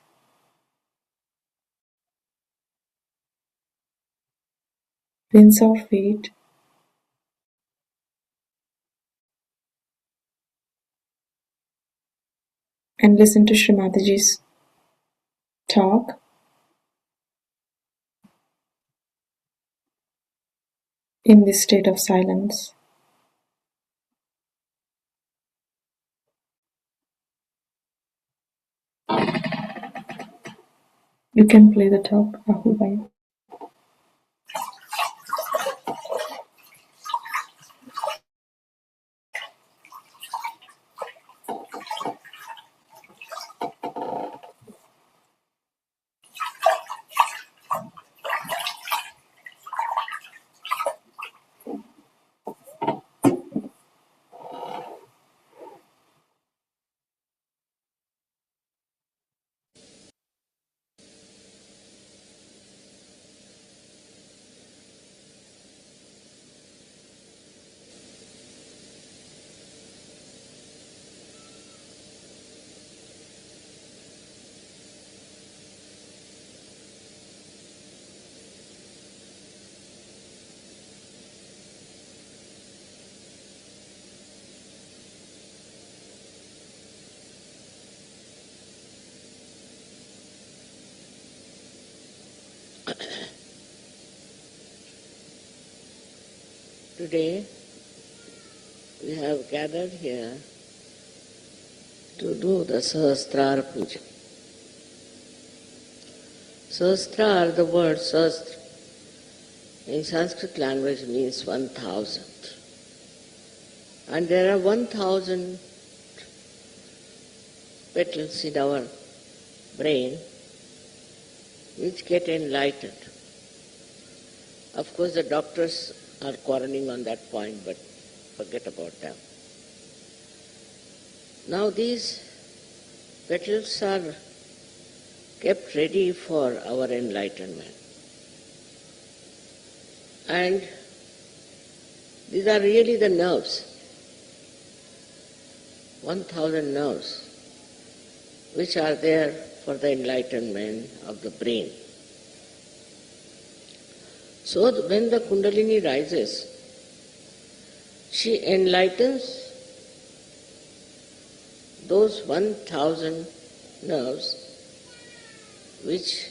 Speaker 1: rinse our feet and listen to Srimataji's talk in this state of silence. You can play the talk, Rahul Bhai.
Speaker 6: Today we have gathered here to do the Sahasrara Puja. Sahasrara, the word Sahasra in Sanskrit language means 1,000. And there are 1,000 petals in our brain which get enlightened. Of course, the doctors are quarreling on that point, but forget about them. Now these petals are kept ready for our enlightenment. And these are really the nerves, 1,000 nerves, which are there for the enlightenment of the brain. So when the Kundalini rises, she enlightens those 1,000 nerves which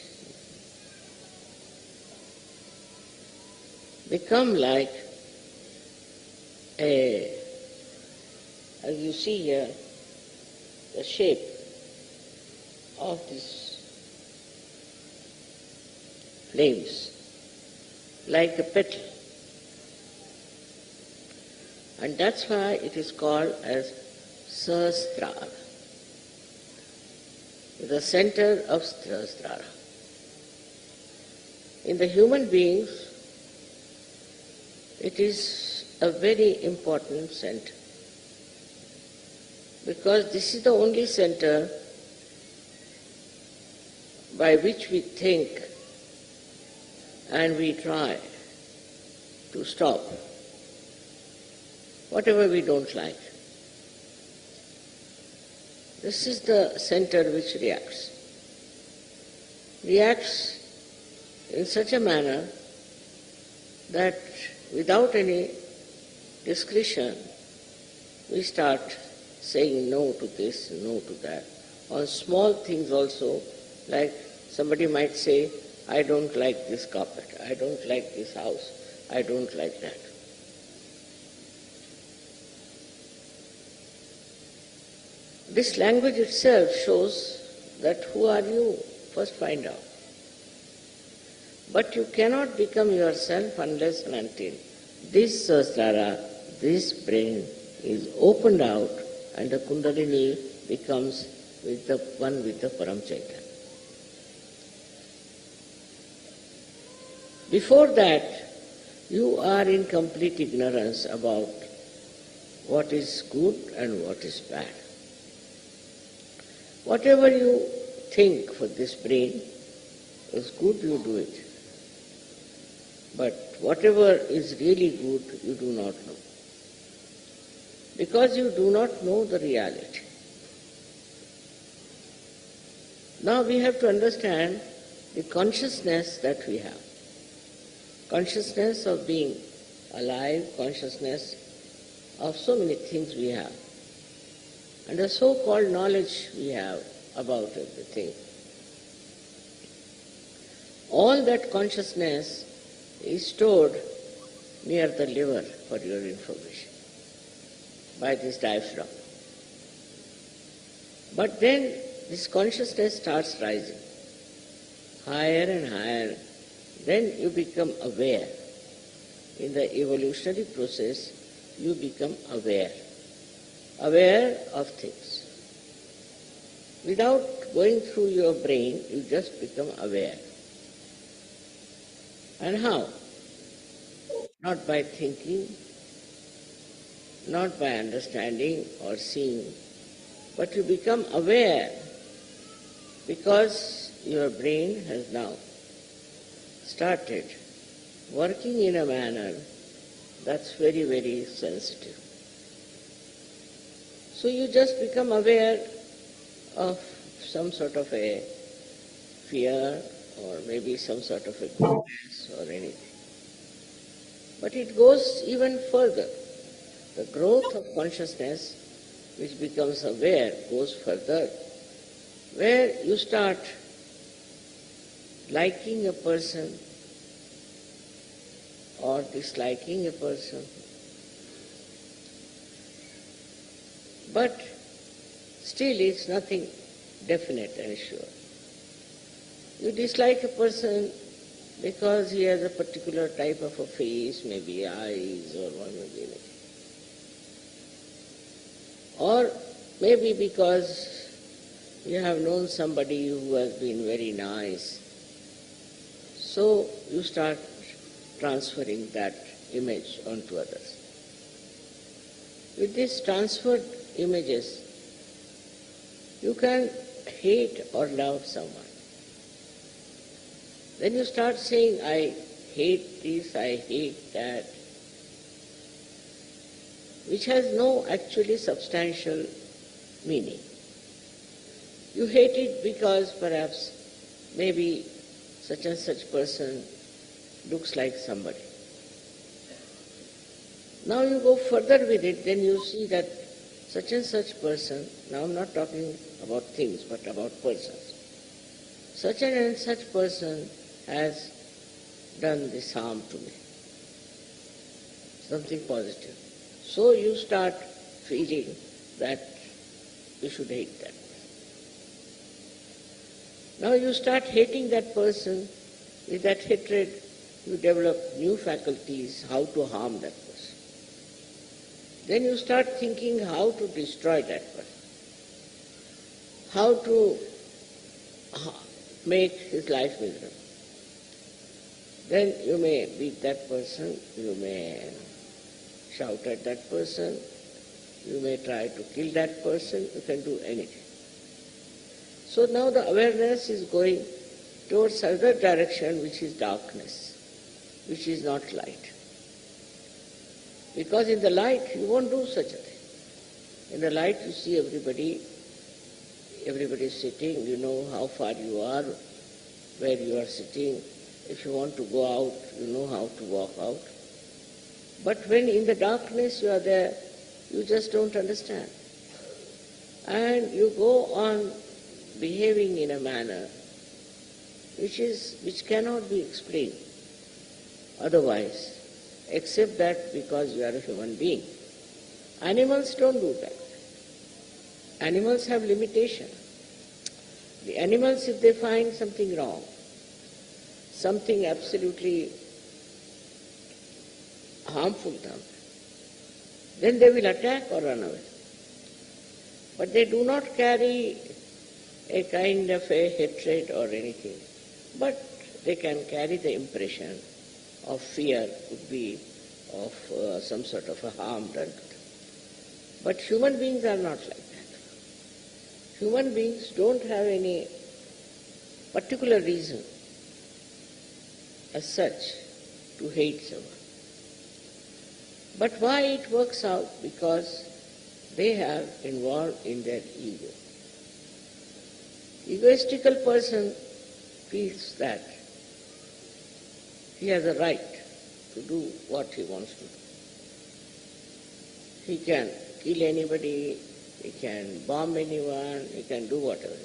Speaker 6: become like as you see here, the shape of these flames, like a petal. And that's why it is called as Sahasrara, the center of Sahasrara. In the human beings, it is a very important center, because this is the only center by which we think and we try to stop whatever we don't like. This is the center which reacts in such a manner that without any discretion we start saying no to this, no to that. On small things also, like somebody might say, I don't like this carpet, I don't like this house, I don't like that. This language itself shows that who are you? First find out. But you cannot become yourself unless and until this Sahasrara, this brain is opened out and the Kundalini becomes with the one with the Param Chaitanya. Before that, you are in complete ignorance about what is good and what is bad. Whatever you think for this brain is good, you do it. But whatever is really good, you do not know. because you do not know the reality. Now we have to understand the consciousness that we have. Consciousness of being alive, consciousness of so many things we have, and the so-called knowledge we have about everything. All that consciousness is stored near the liver, for your information, by this diaphragm. But then this consciousness starts rising, higher and higher. Then you become aware. In the evolutionary process, you become aware of things. Without going through your brain, you just become aware. And how? Not by thinking, not by understanding or seeing, but you become aware because your brain has now started working in a manner that's very, very sensitive. So you just become aware of some sort of a fear or maybe some sort of a goodness or anything. But it goes even further. The growth of consciousness, which becomes aware, goes further, where you start liking a person or disliking a person. But still it's nothing definite and sure. You dislike a person because he has a particular type of a face, maybe eyes or one maybe anything. Or maybe because you have known somebody who has been very nice. So you start transferring that image onto others. With these transferred images, you can hate or love someone. Then you start saying, I hate this, I hate that, which has no actually substantial meaning. You hate it because perhaps maybe such and such person looks like somebody. Now you go further with it, then you see that such and such person, now I'm not talking about things, but about persons. Such and such person has done this harm to me, something positive. So you start feeling that you should hate that. Now you start hating that person. With that hatred, you develop new faculties how to harm that person. Then you start thinking how to destroy that person, how to make his life miserable. Then you may beat that person, you may shout at that person, you may try to kill that person, you can do anything. So now the awareness is going towards other direction, which is darkness, which is not light. Because in the light you won't do such a thing. In the light you see everybody is sitting, you know how far you are, where you are sitting. If you want to go out, you know how to walk out. But when in the darkness you are there, you just don't understand. And you go on behaving in a manner which cannot be explained otherwise, except that because you are a human being. Animals don't do that. Animals have limitation. The animals, if they find something wrong, something absolutely harmful to them, then they will attack or run away. But they do not carry a kind of a hatred or anything, but they can carry the impression of fear, could be of some sort of a harm done to them. But human beings are not like that. Human beings don't have any particular reason as such to hate someone. But why it works out? Because they have involved in their ego. Egoistical person feels that he has a right to do what he wants to do. He can kill anybody, he can bomb anyone, he can do whatever.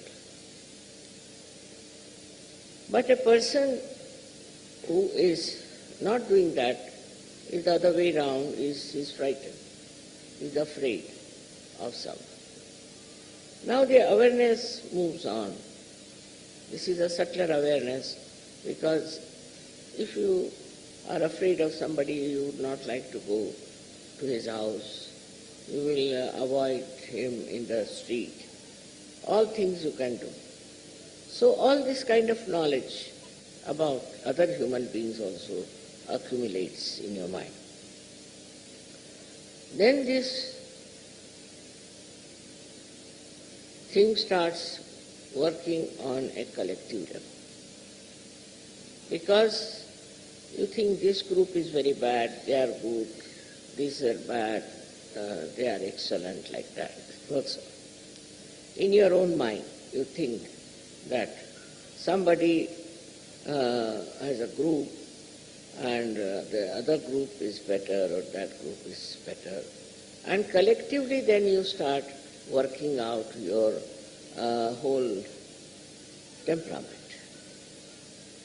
Speaker 6: But a person who is not doing that is the other way around, is frightened, is afraid of something. Now the awareness moves on. This is a subtler awareness, because if you are afraid of somebody, you would not like to go to his house, you will avoid him in the street. All things you can do. So all this kind of knowledge about other human beings also accumulates in your mind. Then this thing starts working on a collective level. Because you think this group is very bad, they are good, these are bad, they are excellent, like that. Also, in your own mind, you think that somebody has a group and the other group is better or that group is better. And collectively then you start working out your whole temperament,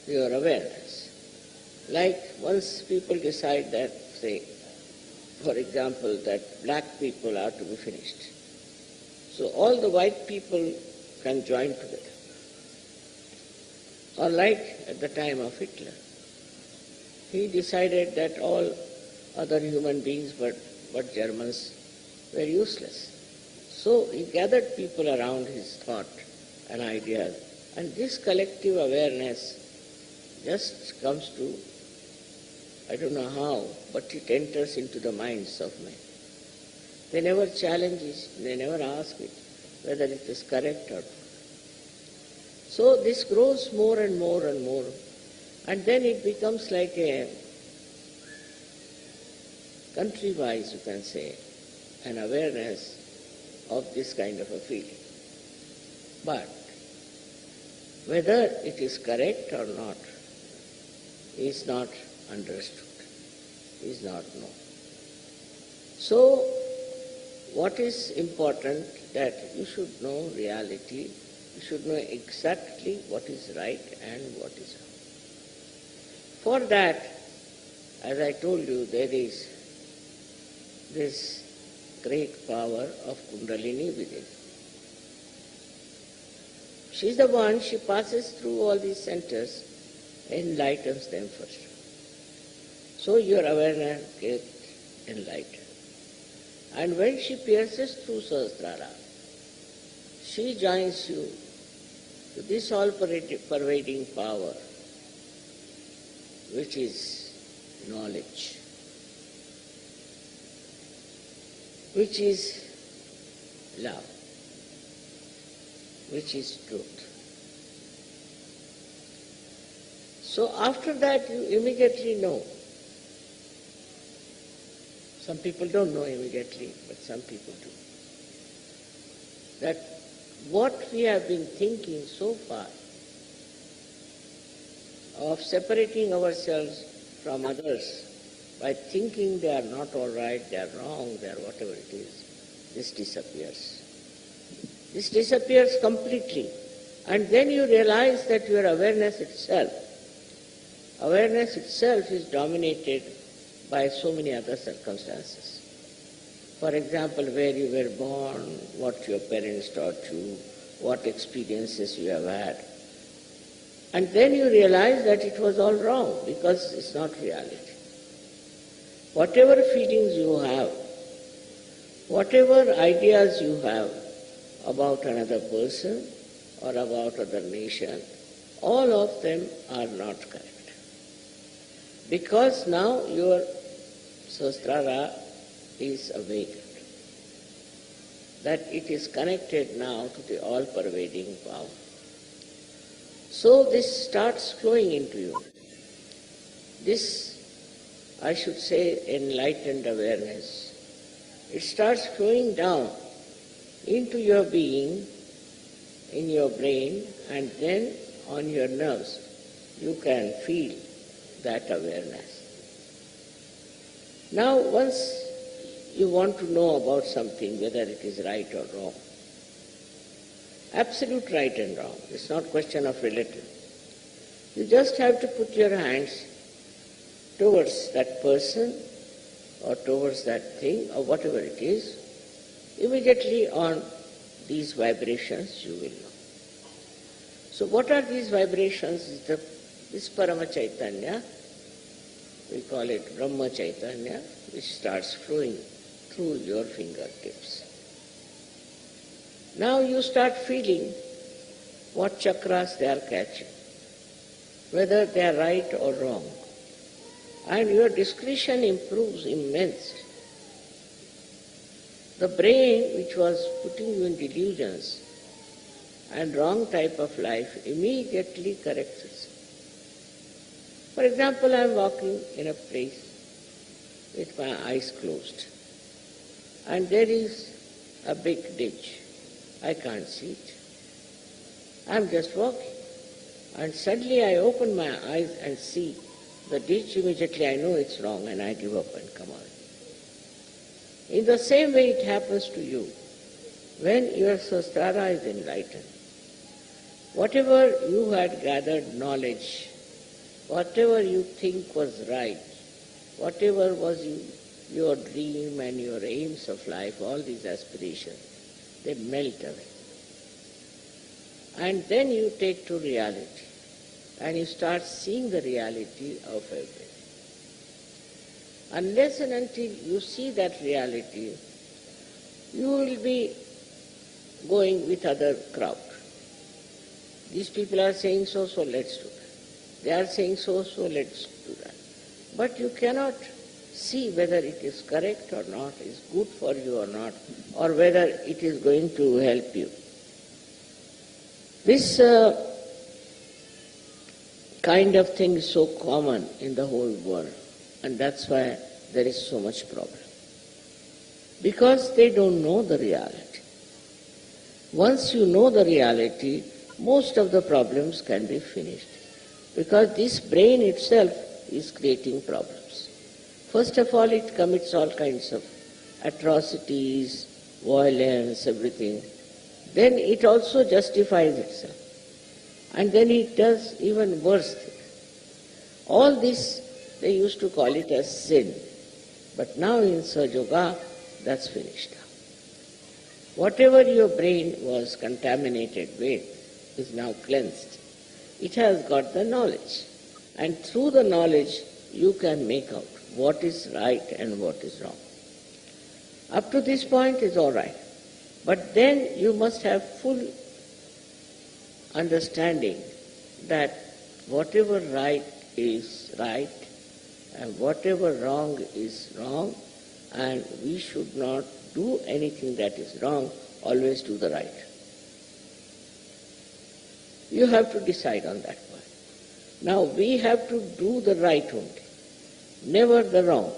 Speaker 6: your awareness. Like once people decide that, say, for example, that black people are to be finished. So all the white people can join together. Or like at the time of Hitler, he decided that all other human beings but Germans were useless. So he gathered people around his thought and ideas, and this collective awareness just comes to, I don't know how, but it enters into the minds of men. They never challenge it, they never ask it whether it is correct or not. So this grows more and more and more, and then it becomes like a country-wise, you can say, an awareness of this kind of a feeling. But whether it is correct or not is not understood, is not known. So what is important, that you should know reality, you should know exactly what is right and what is wrong. For that, as I told you, there is this great power of Kundalini within. She is the one, she passes through all these centers, enlightens them first. So your awareness gets enlightened. And when she pierces through Sahasrara, she joins you to this all-pervading power, which is knowledge, which is love, which is truth. So after that you immediately know. Some people don't know immediately, but some people do. That what we have been thinking so far of separating ourselves from others by thinking they are not all right, they are wrong, they are whatever it is, this disappears. This disappears completely. And then you realize that your awareness itself is dominated by so many other circumstances. For example, where you were born, what your parents taught you, what experiences you have had. And then you realize that it was all wrong, because it's not reality. Whatever feelings you have, whatever ideas you have about another person or about other nation, all of them are not correct. Because now your Sahasrara is awakened, that it is connected now to the all-pervading power. So this starts flowing into you. This, I should say, enlightened awareness it starts flowing down into your being, in your brain, and then on your nerves. You can feel that awareness. Now, once you want to know about something, whether it is right or wrong, absolute right and wrong, it's not question of relative. You just have to put your hands towards that person or towards that thing or whatever it is. Immediately on these vibrations you will know. So what are these vibrations? This Parama Chaitanya, we call it Brahma Chaitanya, which starts flowing through your fingertips. Now you start feeling what chakras they are catching, whether they are right or wrong. And your discretion improves immensely. The brain, which was putting you in delusions and wrong type of life, immediately corrects itself. For example, I am walking in a place with my eyes closed, and there is a big ditch. I can't see it. I am just walking, and suddenly I open my eyes and see the ditch. Immediately I know it's wrong and I give up and come out. In the same way it happens to you. When your Sahasrara is enlightened, whatever you had gathered knowledge, whatever you think was right, whatever was your dream and your aims of life, all these aspirations, they melt away. And then you take to reality and you start seeing the reality of everything. Unless and until you see that reality, you will be going with other crowd. These people are saying so, so let's do that. They are saying so, so let's do that. But you cannot see whether it is correct or not, is good for you or not, or whether it is going to help you. This kind of thing is so common in the whole world, and that's why there is so much problem. Because they don't know the reality. Once you know the reality, most of the problems can be finished. Because this brain itself is creating problems. First of all, it commits all kinds of atrocities, violence, everything. Then it also justifies itself. And then it does even worse things. All this, they used to call it as sin. But now in Sahaja Yoga, that's finished. Whatever your brain was contaminated with is now cleansed. It has got the knowledge. And through the knowledge, you can make out what is right and what is wrong. Up to this point is all right. But then you must have full understanding that whatever right is right and whatever wrong is wrong, and we should not do anything that is wrong, always do the right. You have to decide on that point. Now we have to do the right only, never the wrong.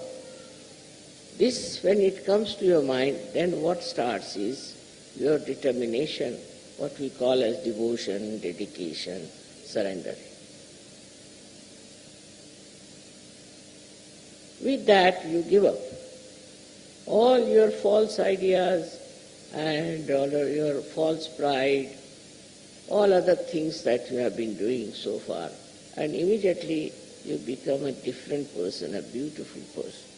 Speaker 6: This, when it comes to your mind, then what starts is your determination, what we call as devotion, dedication, surrender. With that, you give up all your false ideas and all your false pride, all other things that you have been doing so far, and immediately you become a different person, a beautiful person.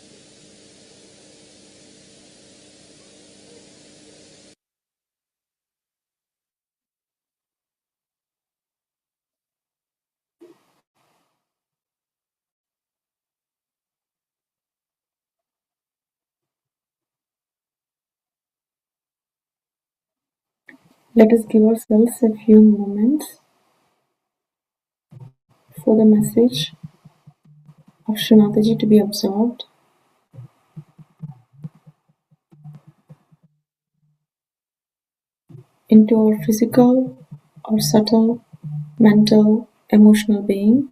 Speaker 1: Let us give ourselves a few moments for the message of Srimataji to be absorbed into our physical or subtle, mental, emotional being.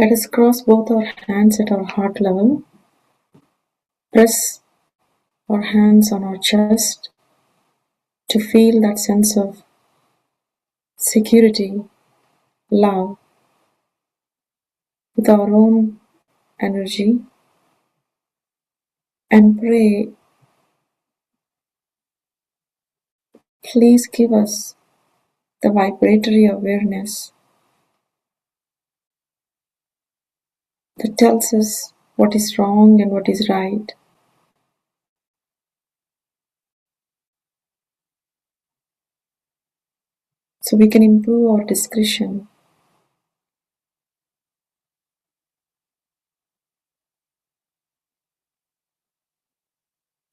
Speaker 1: Let us cross both our hands at our heart level. Press our hands on our chest to feel that sense of security, love with our own energy, and pray, please give us the vibratory awareness that tells us what is wrong and what is right, so we can improve our discretion.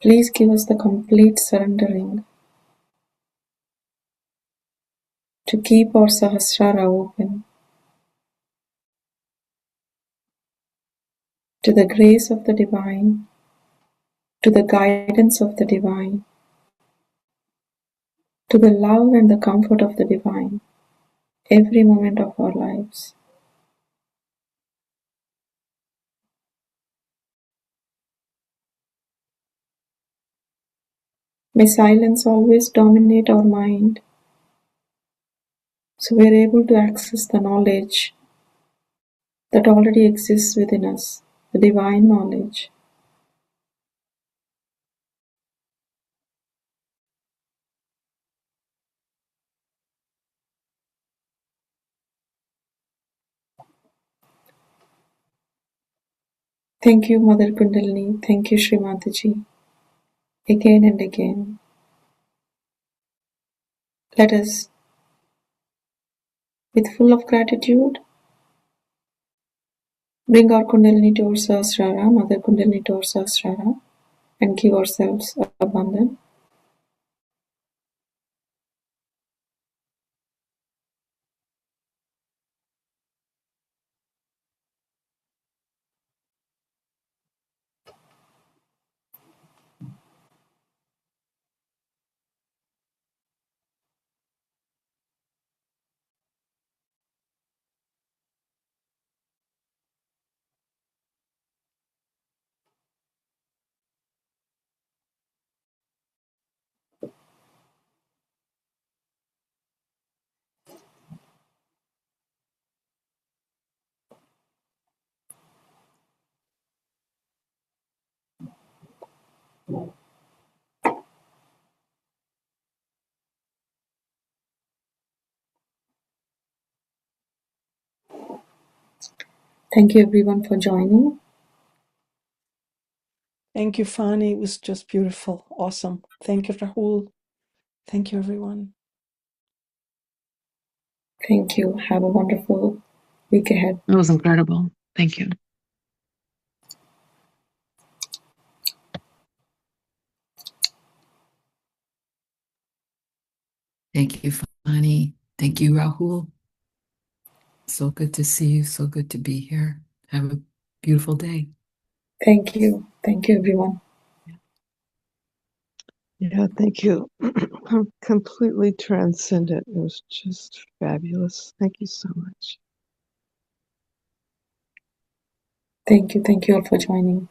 Speaker 1: Please give us the complete surrendering to keep our Sahasrara open to the grace of the Divine, to the guidance of the Divine, to the love and the comfort of the Divine, every moment of our lives. May silence always dominate our mind, so we are able to access the knowledge that already exists within us, the divine knowledge. Thank you, Mother Kundalini. Thank you, Shri Mataji. Again and again. Let us, with full of gratitude, bring our Kundalini to our Sahasrara, Mother Kundalini to our Sahasrara, and give ourselves abundance. Thank you everyone for joining.
Speaker 4: Thank you, Fani. It was just beautiful. Awesome. Thank you, Rahul. Thank you, everyone.
Speaker 1: Thank you. Have a wonderful week ahead.
Speaker 3: That was incredible. Thank you.
Speaker 2: Thank you, Fani. Thank you, Rahul. So good to see you. So good to be here. Have a beautiful day.
Speaker 1: Thank you. Thank you everyone.
Speaker 5: Yeah, thank you. Completely transcendent. It was just fabulous. Thank you so much.
Speaker 1: Thank you. Thank you all for joining.